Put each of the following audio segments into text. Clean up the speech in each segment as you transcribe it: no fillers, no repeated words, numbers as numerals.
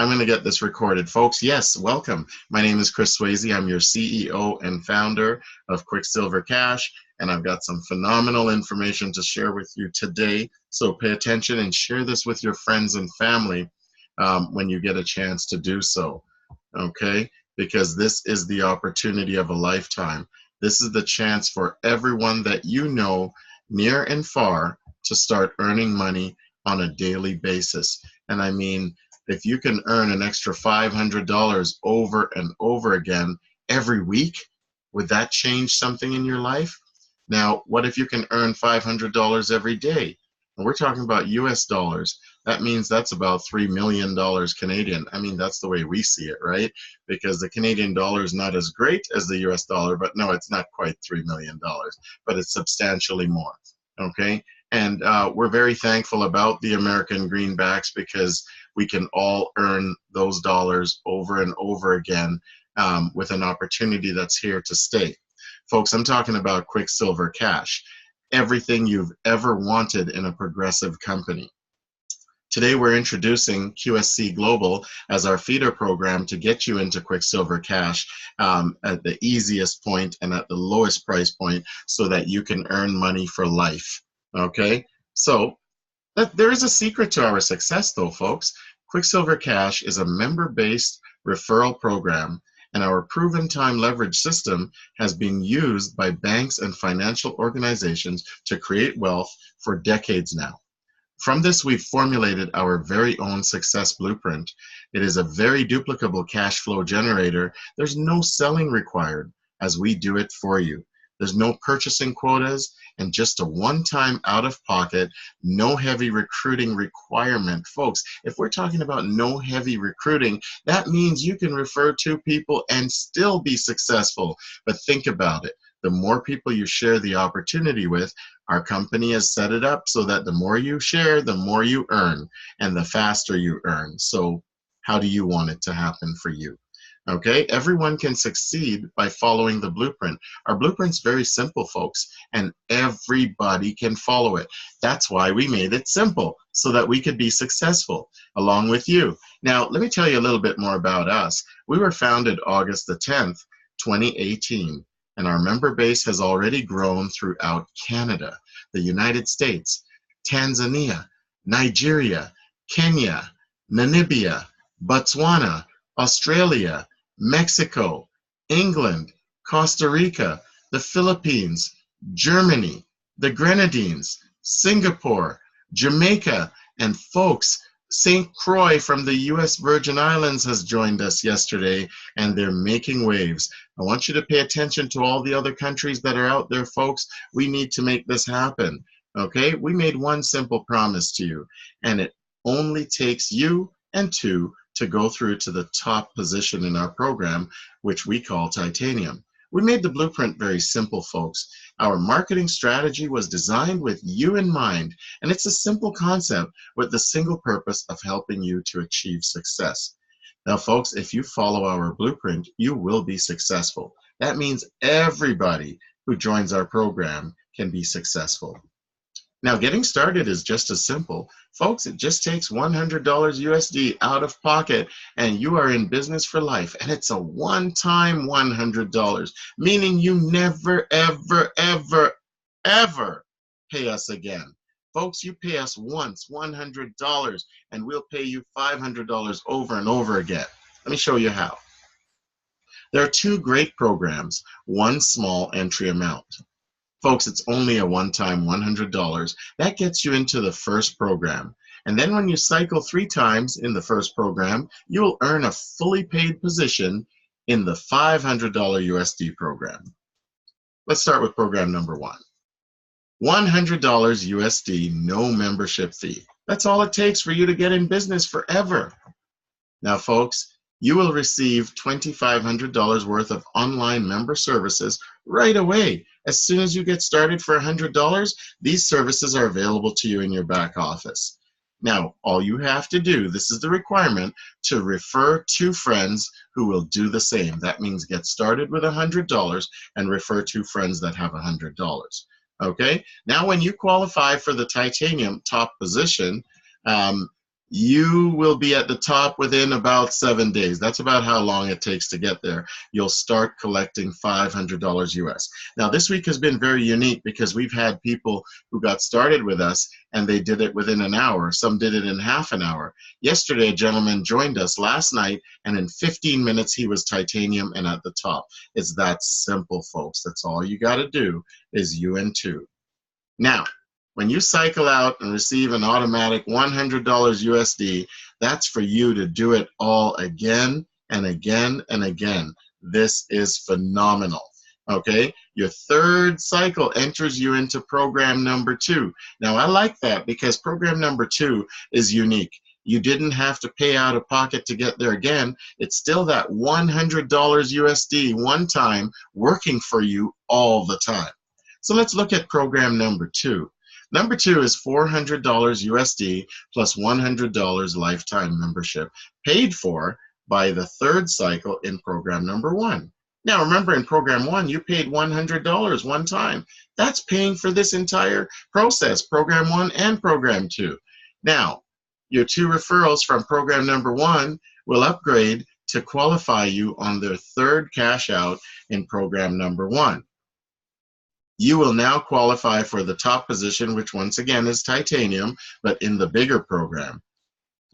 I'm going to get this recorded. Folks, yes, welcome. My name is Chris Swayze. I'm your CEO and founder of Quicksilver Cash, and I've got some phenomenal information to share with you today. So pay attention and share this with your friends and family when you get a chance to do so, okay? Because this is the opportunity of a lifetime. This is the chance for everyone that you know, near and far, to start earning money on a daily basis. And I mean, if you can earn an extra $500 over and over again every week, would that change something in your life? Now, what if you can earn $500 every day? And we're talking about US dollars. That means that's about $3 million Canadian. I mean, that's the way we see it, right? Because the Canadian dollar is not as great as the US dollar, but no, it's not quite $3 million, but it's substantially more, okay? And we're very thankful about the American greenbacks because we can all earn those dollars over and over again with an opportunity that's here to stay. Folks, I'm talking about Quicksilver Cash, everything you've ever wanted in a progressive company. Today we're introducing QSC Global as our feeder program to get you into Quicksilver Cash at the easiest point and at the lowest price point so that you can earn money for life, okay? So there is a secret to our success though, folks. Quicksilver Cash is a member-based referral program, and our proven time leverage system has been used by banks and financial organizations to create wealth for decades now. From this, we've formulated our very own success blueprint. It is a very duplicable cash flow generator. There's no selling required as we do it for you. There's no purchasing quotas and just a one-time out-of-pocket, no heavy recruiting requirement. Folks, if we're talking about no heavy recruiting, that means you can refer to people and still be successful. But think about it. The more people you share the opportunity with, our company has set it up so that the more you share, the more you earn, and the faster you earn. So how do you want it to happen for you? Okay, everyone can succeed by following the blueprint. Our blueprint's very simple, folks, and everybody can follow it. That's why we made it simple, so that we could be successful along with you. Now, let me tell you a little bit more about us. We were founded August the 10th, 2018, and our member base has already grown throughout Canada, the United States, Tanzania, Nigeria, Kenya, Namibia, Botswana, Australia, Mexico, England, Costa Rica, the Philippines, Germany, the Grenadines, Singapore, Jamaica, and folks, St. Croix from the U.S. Virgin Islands has joined us yesterday, and they're making waves. I want you to pay attention to all the other countries that are out there, folks. We need to make this happen, okay? We made one simple promise to you, and it only takes you and two to go through to the top position in our program, which we call Titanium. We made the blueprint very simple, folks. Our marketing strategy was designed with you in mind, and it's a simple concept with the single purpose of helping you to achieve success. Now, folks, if you follow our blueprint, you will be successful. That means everybody who joins our program can be successful. Now, getting started is just as simple. Folks, it just takes $100 USD out of pocket and you are in business for life. And it's a one-time $100, meaning you never, ever, ever, ever pay us again. Folks, you pay us once, $100, and we'll pay you $500 over and over again. Let me show you how. There are two great programs, one small entry amount. Folks, it's only a one-time $100. That gets you into the first program. And then when you cycle 3 times in the first program, you'll earn a fully paid position in the $500 USD program. Let's start with program number 1. $100 USD, no membership fee. That's all it takes for you to get in business forever. Now, folks, you will receive $2,500 worth of online member services right away. As soon as you get started for $100, these services are available to you in your back office. Now, all you have to do, this is the requirement, to refer 2 friends who will do the same. That means get started with $100 and refer 2 friends that have $100. Okay? Now, when you qualify for the Titanium top position, you will be at the top within about 7 days. That's about how long it takes to get there. You'll start collecting $500 US. Now, this week has been very unique because we've had people who got started with us and they did it within an hour. Some did it in half an hour. Yesterday, a gentleman joined us last night, and in 15 minutes, he was titanium and at the top. It's that simple, folks. That's all you got to do is UN2. Now, when you cycle out and receive an automatic $100 USD, that's for you to do it all again and again and again. This is phenomenal. Okay, your third cycle enters you into program number 2. Now, I like that because program number 2 is unique. You didn't have to pay out of pocket to get there again. It's still that $100 USD one time working for you all the time. So let's look at program number 2. Number 2 is $400 USD plus $100 lifetime membership paid for by the third cycle in program number 1. Now remember, in program 1, you paid $100 one time. That's paying for this entire process, program 1 and program 2. Now, your 2 referrals from program number 1 will upgrade to qualify you on their third cash out in program number 1. You will now qualify for the top position, which once again is titanium, but in the bigger program.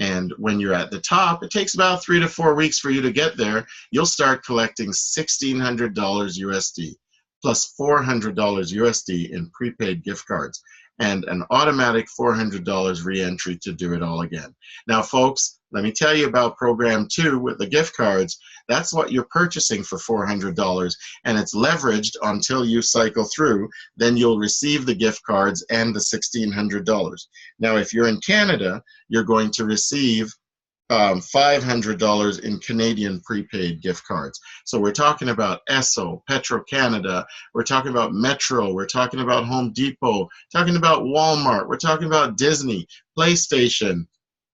And when you're at the top, it takes about 3 to 4 weeks for you to get there. You'll start collecting $1,600 USD plus $400 USD in prepaid gift cards and an automatic $400 re-entry to do it all again. Now, folks, let me tell you about program 2 with the gift cards. That's what you're purchasing for $400, and it's leveraged until you cycle through. Then you'll receive the gift cards and the $1,600. Now, if you're in Canada, you're going to receive $500 in Canadian prepaid gift cards. So we're talking about Esso, Petro-Canada, we're talking about Metro, we're talking about Home Depot, talking about Walmart, we're talking about Disney, PlayStation,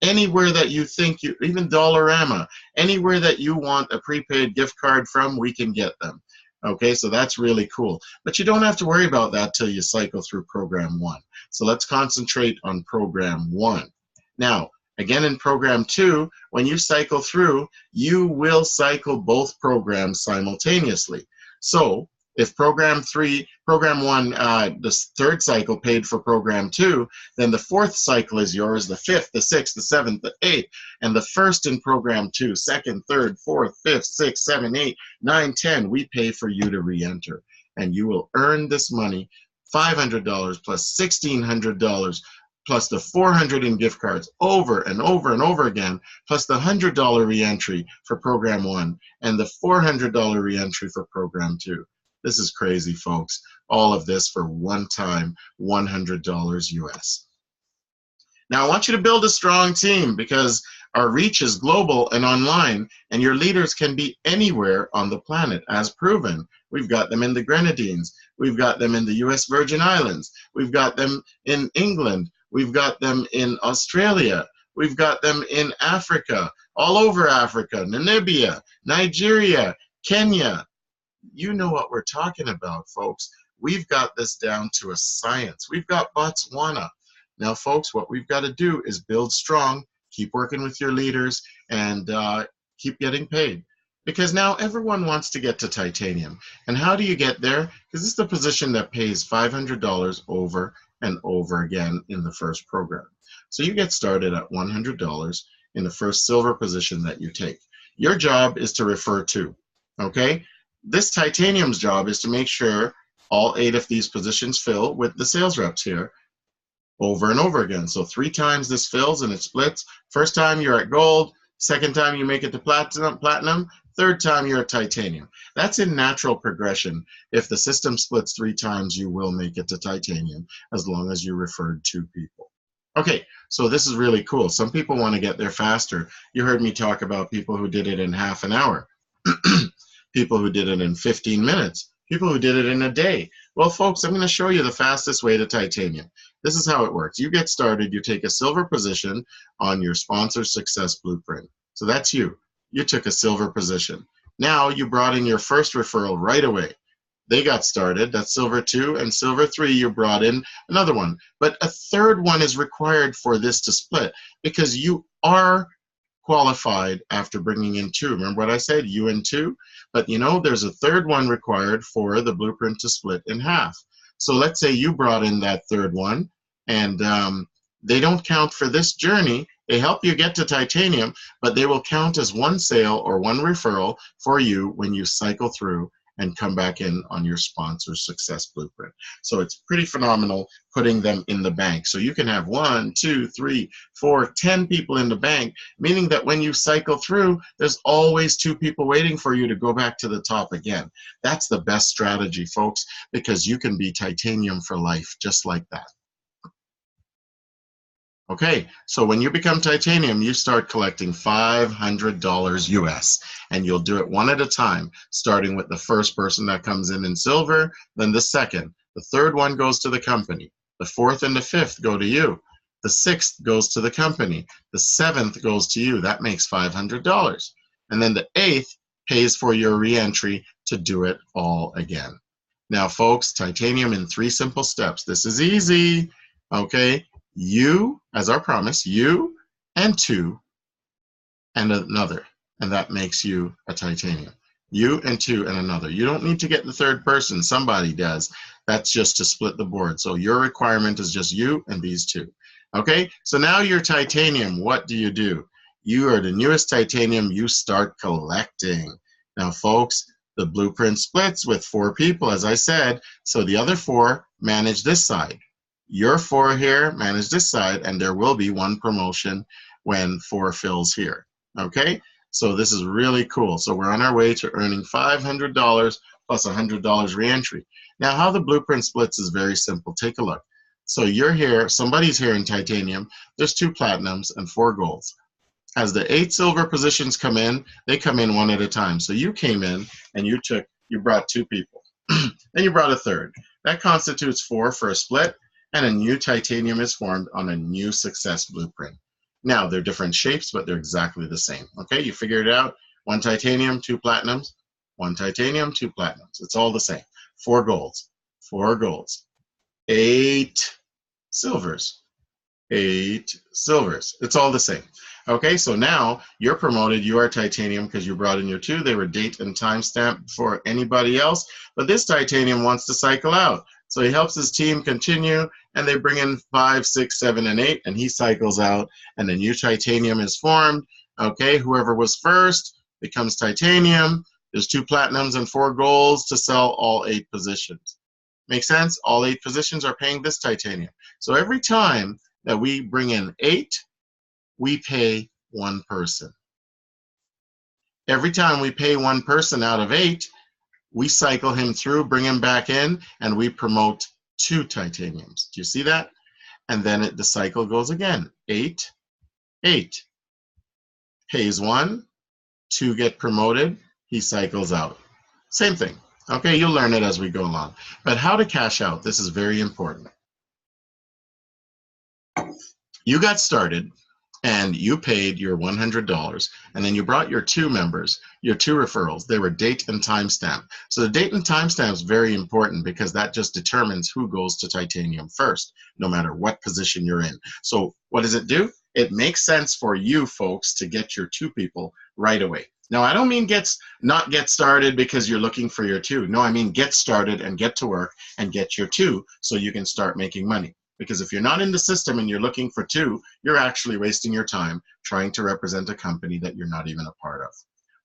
anywhere that you think you, even Dollarama, anywhere that you want a prepaid gift card from, we can get them. Okay, so that's really cool. But you don't have to worry about that till you cycle through program 1. So let's concentrate on program 1. Now, again, in program 2, when you cycle through, you will cycle both programs simultaneously. So if program 1, the third cycle paid for program 2, then the fourth cycle is yours, the fifth, the sixth, the seventh, the eighth, and the first in program 2, second, third, fourth, fifth, sixth, 7, 8, 9, 10, we pay for you to re-enter. And you will earn this money, $500 plus $1,600 plus the $400 in gift cards over and over and over again, plus the $100 re-entry for program 1 and the $400 re-entry for program 2. This is crazy, folks. All of this for one time, $100 US. Now, I want you to build a strong team because our reach is global and online, and your leaders can be anywhere on the planet, as proven. We've got them in the Grenadines. We've got them in the US Virgin Islands. We've got them in England. We've got them in Australia. We've got them in Africa, all over Africa, Namibia, Nigeria, Kenya. You know what we're talking about, folks. We've got this down to a science. We've got Botswana. Now, folks, what we've got to do is build strong, keep working with your leaders, and keep getting paid. Because now everyone wants to get to titanium. And how do you get there? Because this is the position that pays $500 over and over again in the first program. So you get started at $100 in the first silver position that you take. Your job is to refer to, okay? This titanium's job is to make sure all 8 of these positions fill with the sales reps here over and over again. So 3 times this fills and it splits. First time you're at gold, second time you make it to platinum, third time you're at titanium. That's in natural progression. If the system splits 3 times, you will make it to titanium as long as you referred 2 people. Okay, so this is really cool. Some people want to get there faster. You heard me talk about people who did it in half an hour, people who did it in 15 minutes, people who did it in a day. Well, folks, I'm going to show you the fastest way to titanium. This is how it works. You get started, you take a silver position on your sponsor success blueprint. So that's you. You took a silver position. Now you brought in your first referral right away. They got started, that's silver 2, and silver 3, you brought in another one. But a third one is required for this to split because you are qualified after bringing in 2. Remember what I said, you and 2? But you know, there's a third one required for the blueprint to split in half. So let's say you brought in that third one, and they don't count for this journey. They help you get to titanium, but they will count as one sale or one referral for you when you cycle through and come back in on your sponsor success blueprint. So it's pretty phenomenal putting them in the bank. So you can have 1, 2, 3, 4, 10 people in the bank, meaning that when you cycle through, there's always 2 people waiting for you to go back to the top again. That's the best strategy, folks, because you can be titanium for life, just like that. Okay, so when you become titanium, you start collecting $500 US, and you'll do it one at a time, starting with the first person that comes in silver, then the second. The third one goes to the company. The fourth and the fifth go to you. The sixth goes to the company. The seventh goes to you. That makes $500. And then the eighth pays for your re-entry to do it all again. Now, folks, titanium in 3 simple steps. This is easy, okay? You, as our promise, you and 2 and another, and that makes you a titanium. You and 2 and another. You don't need to get the third person. Somebody does. That's just to split the board. So your requirement is just you and these 2. Okay, so now you're titanium. What do? You are the newest titanium. You start collecting. Now, folks, the blueprint splits with 4 people, as I said, so the other 4 manage this side. Your 4 here manage this side, and there will be 1 promotion when 4 fills here. Okay, so this is really cool. So we're on our way to earning $500 plus $100 reentry. Now, how the blueprint splits is very simple. Take a look. So you're here, somebody's here in titanium. There's 2 platinums and 4 golds. As the 8 silver positions come in, they come in one at a time. So you came in and you brought 2 people. Then you brought a third. That constitutes 4 for a split. And a new titanium is formed on a new success blueprint. Now, they're different shapes, but they're exactly the same. Okay, you figured it out. 1 titanium, 2 platinums. 1 titanium, 2 platinums. It's all the same. 4 golds, 4 golds. 8 silvers, 8 silvers. It's all the same. Okay, so now you're promoted. You are titanium because you brought in your 2. They were date and time stamped before anybody else. But this titanium wants to cycle out. So he helps his team continue, and they bring in 5, 6, 7, and 8, and he cycles out, and a new titanium is formed. Okay, whoever was first becomes titanium. There's 2 platinums and 4 golds to sell all 8 positions. Make sense? All 8 positions are paying this titanium. So every time that we bring in 8, we pay 1 person. Every time we pay 1 person out of 8, we cycle him through, bring him back in, and we promote 2 titaniums. Do you see that? And then the cycle goes again. 8, 8. Pays 1, 2 get promoted, he cycles out. Same thing. Okay, you'll learn it as we go along. But how to cash out, this is very important. You got started, and you paid your $100, and then you brought your 2 members, your 2 referrals. They were date and time stamp. So the date and time stamp is very important because that just determines who goes to titanium first, no matter what position you're in. So what does it do? It makes sense for you folks to get your 2 people right away. Now, I don't mean not get started because you're looking for your 2. No, I mean get started and get to work and get your 2 so you can start making money. Because if you're not in the system and you're looking for 2, you're actually wasting your time trying to represent a company that you're not even a part of.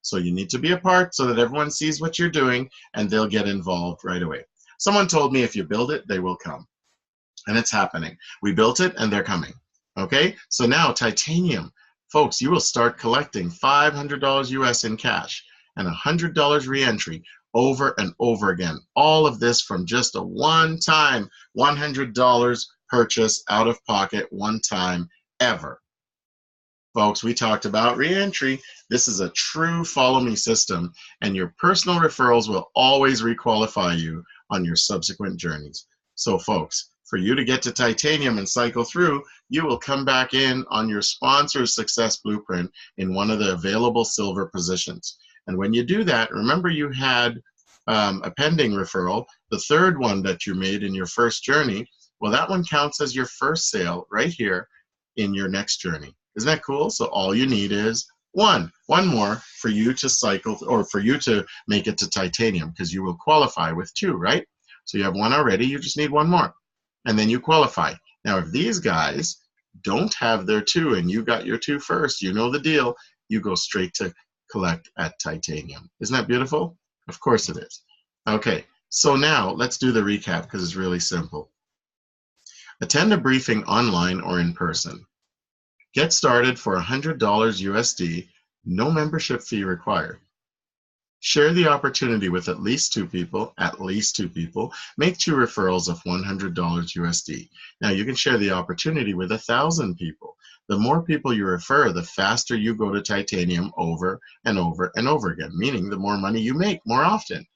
So you need to be a part so that everyone sees what you're doing and they'll get involved right away. Someone told me if you build it, they will come. And it's happening. We built it and they're coming. Okay? So now titanium, folks, you will start collecting $500 US in cash and $100 reentry over and over again. All of this from just a one-time $100 purchase out of pocket, one time ever. Folks, we talked about reentry. This is a true follow me system, and your personal referrals will always requalify you on your subsequent journeys. So folks, for you to get to titanium and cycle through, you will come back in on your sponsor's success blueprint in one of the available silver positions. And when you do that, remember you had a pending referral, the third one that you made in your first journey. Well, that one counts as your first sale right here in your next journey. Isn't that cool? So all you need is one more for you to cycle, or for you to make it to titanium, because you will qualify with 2, right? So you have 1 already, you just need 1 more, and then you qualify. Now if these guys don't have their 2 and you got your 2 first, you know the deal, you go straight to collect at titanium. Isn't that beautiful? Of course it is. Okay, so now let's do the recap, because it's really simple. Attend a briefing online or in person. Get started for $100 USD, no membership fee required. Share the opportunity with at least 2 people, Make 2 referrals of $100 USD. Now you can share the opportunity with 1,000 people. The more people you refer, the faster you go to titanium over and over and over again, meaning the more money you make more often.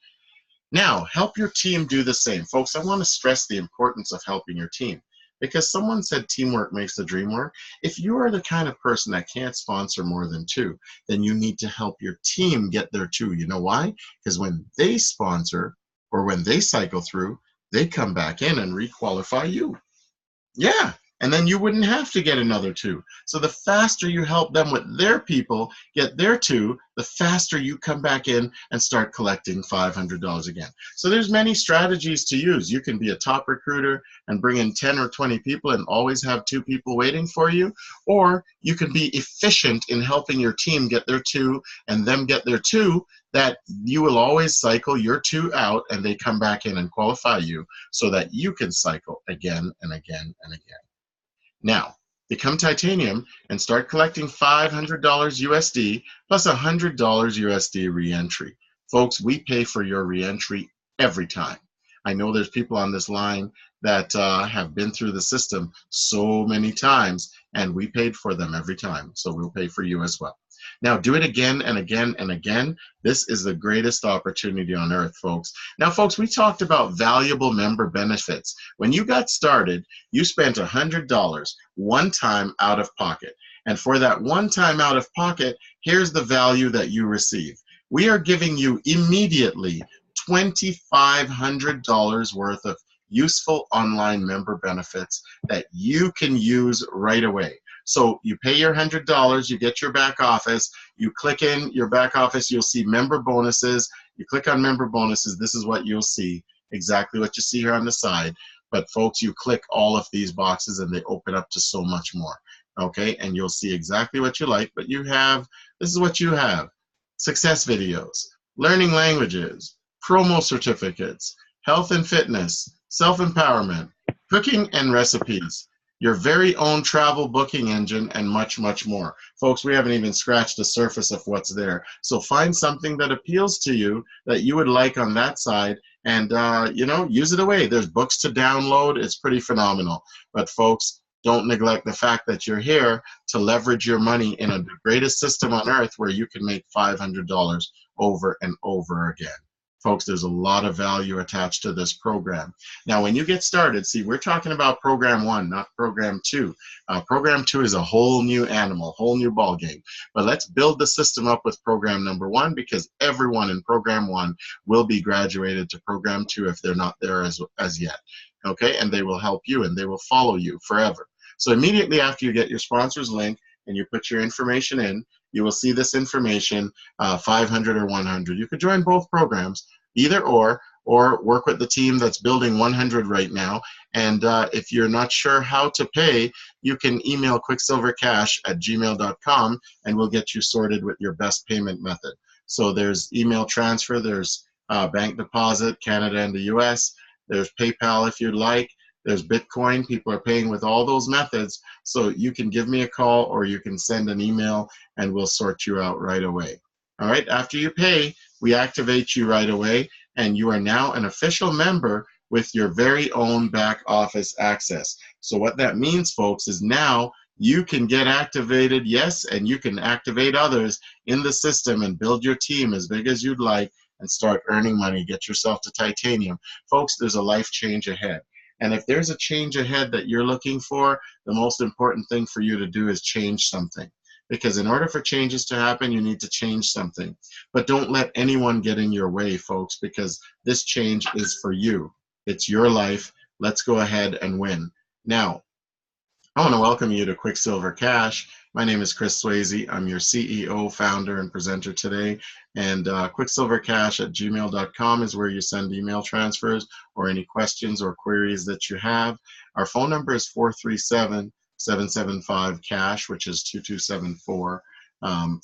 Now, help your team do the same. Folks, I want to stress the importance of helping your team, because someone said teamwork makes the dream work. If you are the kind of person that can't sponsor more than 2, then you need to help your team get their 2. You know why? Because when they sponsor, or when they cycle through, they come back in and re-qualify you. Yeah, and then you wouldn't have to get another 2. So the faster you help them with their people get their 2, the faster you come back in and start collecting $500 again. So there's many strategies to use. You can be a top recruiter and bring in 10 or 20 people and always have 2 people waiting for you, or you can be efficient in helping your team get their 2 and them get their 2, that you will always cycle your 2 out and they come back in and qualify you, so that you can cycle again and again and again. Now, become titanium and start collecting $500 USD plus $100 USD reentry. Folks, we pay for your reentry every time. I know there's people on this line that have been through the system so many times, and we paid for them every time, so we'll pay for you as well. Now, do it again and again and again. This is the greatest opportunity on earth, folks. Now, folks, we talked about valuable member benefits. When you got started, you spent $100 one time out of pocket. And for that one time out of pocket, here's the value that you receive. We are giving you immediately $2,500 worth of useful online member benefits that you can use right away. So you pay your $100, you get your back office, you click in your back office, you'll see member bonuses. You click on member bonuses, this is what you'll see, exactly what you see here on the side. But folks, you click all of these boxes and they open up to so much more, okay? And you'll see exactly what you like, but you have, this is what you have: success videos, learning languages, promo certificates, health and fitness, self-empowerment, cooking and recipes, your very own travel booking engine, and much, much more. Folks, we haven't even scratched the surface of what's there. So find something that appeals to you that you would like on that side, and you know, use it away. There's books to download. It's pretty phenomenal. But folks, don't neglect the fact that you're here to leverage your money in the greatest system on earth, where you can make $500 over and over again. Folks, there's a lot of value attached to this program. Now, when you get started, see, we're talking about program 1, not program 2. Program 2 is a whole new animal, whole new ball game. But let's build the system up with program number 1, because everyone in program 1 will be graduated to program 2 if they're not there as yet. Okay, and they will help you and they will follow you forever. So immediately after you get your sponsors link and you put your information in, you will see this information, 500 or 100. You could join both programs, either or work with the team that's building 100 right now. And if you're not sure how to pay, you can email quicksilvercash@gmail.com and we'll get you sorted with your best payment method. So there's email transfer, there's bank deposit, Canada and the US, there's PayPal if you'd like, there's Bitcoin. People are paying with all those methods. So you can give me a call or you can send an email and we'll sort you out right away. All right, after you pay, we activate you right away and you are now an official member with your very own back office access. So what that means, folks, is now you can get activated, yes, and you can activate others in the system and build your team as big as you'd like and start earning money, get yourself to titanium. Folks, there's a life change ahead. And if there's a change ahead that you're looking for, the most important thing for you to do is change something. Because in order for changes to happen, you need to change something. But don't let anyone get in your way, folks, because this change is for you. It's your life. Let's go ahead and win. Now, I want to welcome you to Quicksilver Cash. My name is Chris Swayze. I'm your CEO, founder, and presenter today. And quicksilvercash@gmail.com is where you send email transfers or any questions or queries that you have. Our phone number is 437-775-CASH, which is 2274.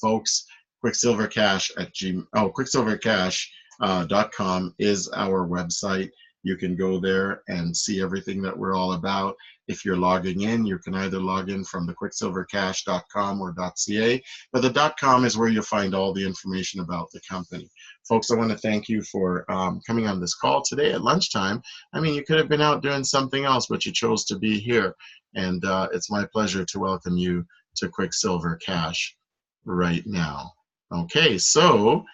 Folks, quicksilvercash.com is our website. You can go there and see everything that we're all about. If you're logging in, you can either log in from the quicksilvercash.com or .ca, but the .com is where you'll find all the information about the company. Folks, I want to thank you for coming on this call today at lunchtime. I mean, you could have been out doing something else, but you chose to be here, and it's my pleasure to welcome you to Quicksilver Cash right now. Okay, so